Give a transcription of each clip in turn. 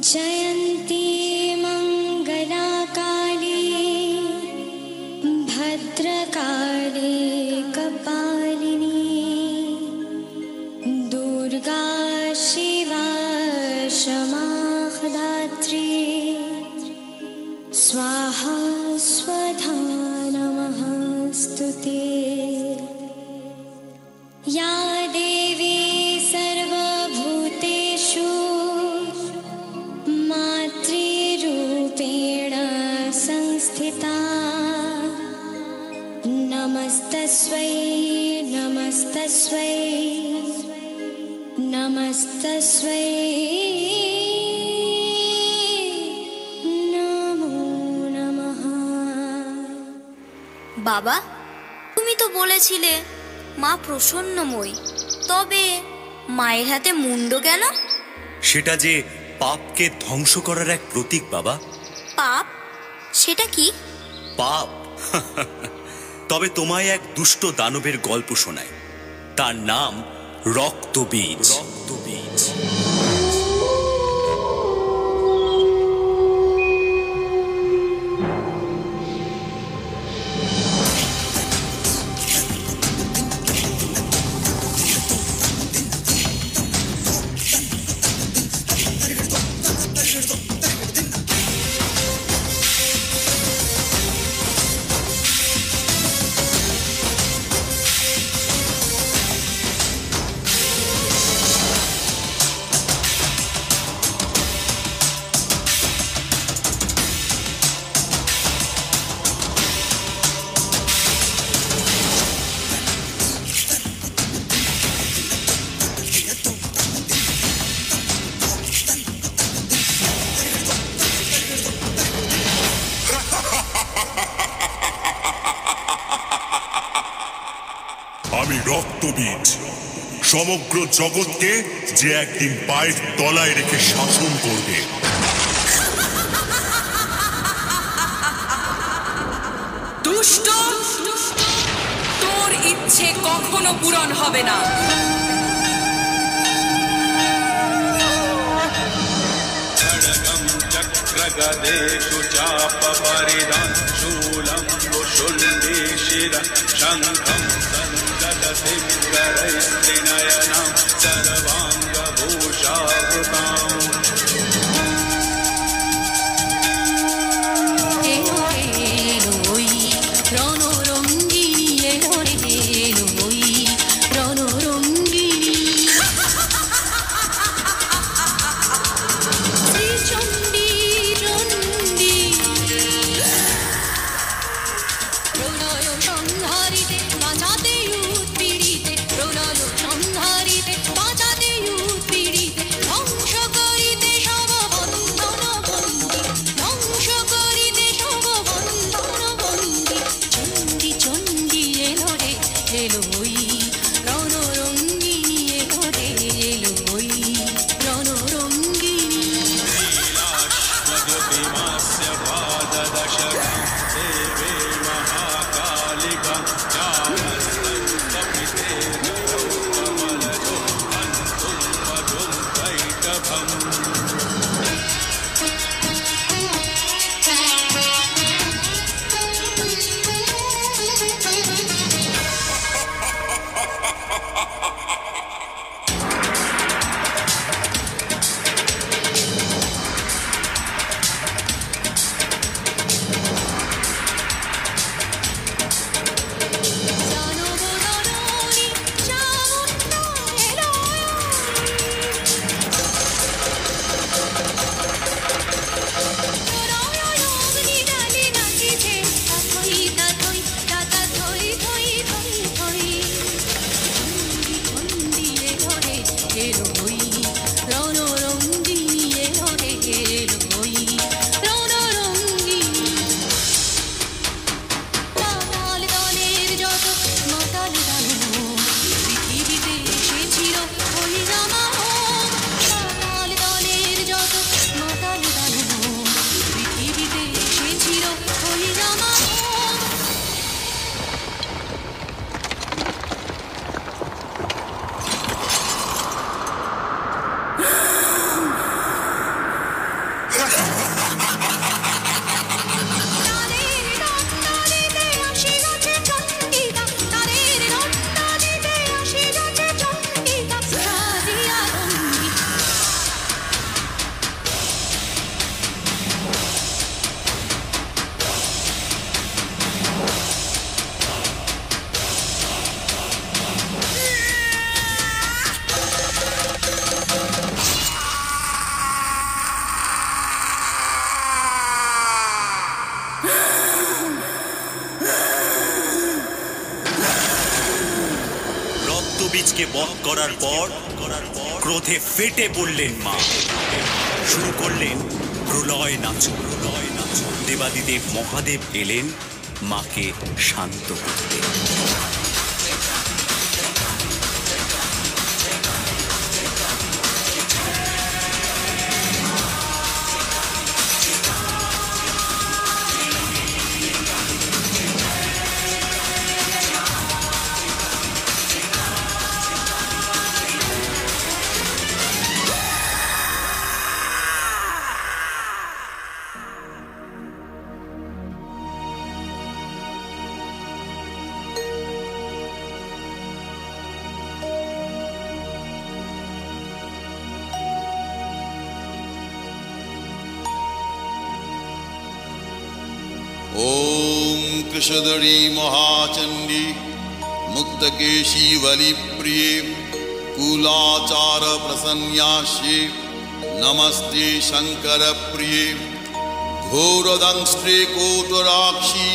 जयन्ती मंगला काली भद्रकाली कपालिनी दुर्गा शिवा क्षमा दात्री स्वाहा स्वधा नमस्तुते। या देवी सर्वभूतेषु मातृरूपेण संस्थिता नमस्तस्यै नमस्तस्यै नमस्तस्यै नमो नमः। বাবা, তুমি তো বলেছিলে মা প্রসন্নময়ী, তবে মায়ের হাতে মুন্ড কেন? সেটা যে পাপকে ধ্বংস করার এক প্রতীক বাবা। পাপ? সেটা কি? পাপ? তবে তোমায় এক দুষ্ট দানবের গল্প শোনায়। তার নাম রক্তবীজ। রক্তবীজ আমি রক্তবীজ, সমগ্র জগৎকে যে একদিন পায়ের তলায় রেখে শাসন করবে। দুষ্ট, তোর ইচ্ছে কখনো পূরণ হবে না। चक्रगदेषु चापपरिधान शूलं वुशुण्डीशिरः शङ्खं सन्ददसिंहरैस्त्रिनयनं सर्वाङ्गभूषावृताम्। বীজকে বধ করার পর ক্রোধে ফেটে পড়লেন মা। শুরু করলেন প্রলয় নাচন। দেবাদিদেব মহাদেব এলেন মাকে শান্ত করতে। ओम कृषधरी महाचंडी मुक्तकेशी वलिप्रिये कुलाचार प्रसन्यास्ये नमस्ते शंकर प्रिये घोरदंस्त्रे कोटराक्षी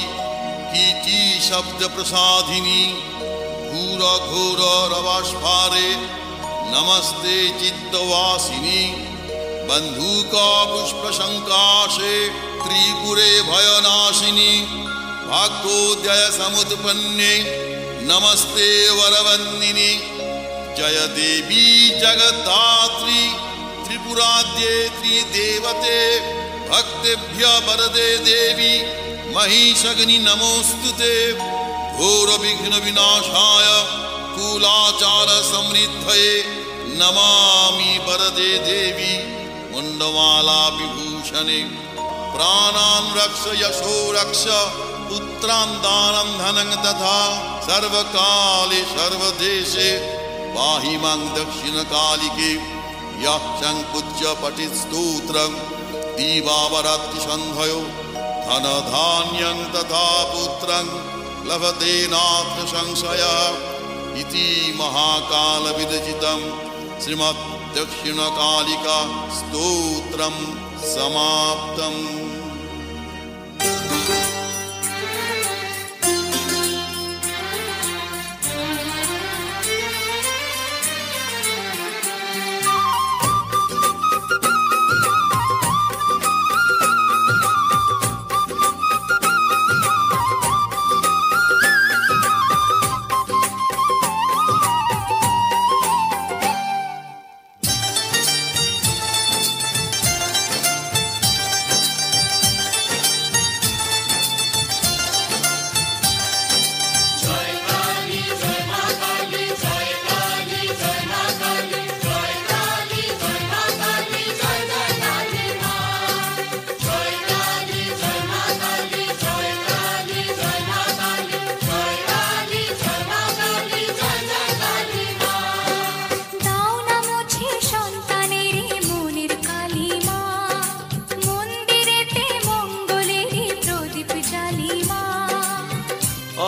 कीटी शब्द प्रसादिनी घोर घोर रवास्फारे नमस्ते चित्तवासिनी बंधुका पुष्प शंकाशे त्रिपुरे भयनाशिनी भाग्योदय समुत्पन्ने नमस्ते वरवन्दिनी जय देवी जगद्धात्री त्रिपुराद्ये त्रिदेवते भक्तेभ्य वरदे देवी महिषग्नि नमोस्तुते घोर विघ्न विनाशाय कुलाचार समृद्धये नमामि वरदे देवी मुंडमाला विभूषणे प्राणान् रक्ष यशो रक्ष पुत्रान् दानं धनं तथा सर्वकाले सर्वदेशे पाहि मां दक्षिणकालिके यः शङ्कुच्च पठित स्तोत्रं दीवावरात्रि सन्धयो धनधान्यं तथा पुत्रं लभते नात्र संशयः इति महाकालविरचितं श्रीमद् दक्षिणकालिका स्तोत्रं समाप्तम्।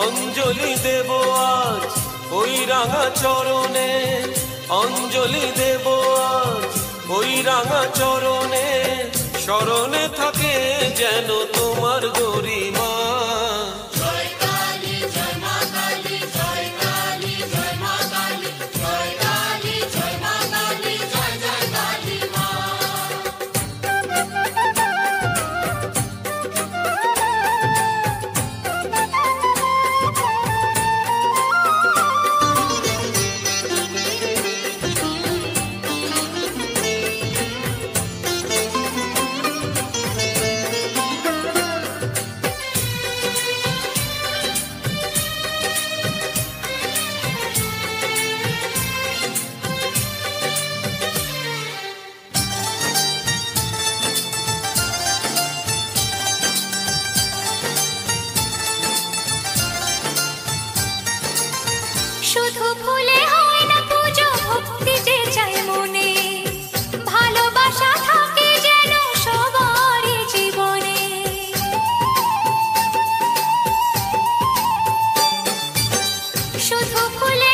অঞ্জলি দেব আজ ওই রাঙা চরণে, অঞ্জলি দেব আজ ওই রাঙা চরণে, স্মরণে থাকে যেন তোমার গরিমা। শুধু ভুলে হয় না পুজো, ভক্তি যে চাই মনে, ভালোবাসা থাকে যেন সবারই জীবনে। শুধু ভুলে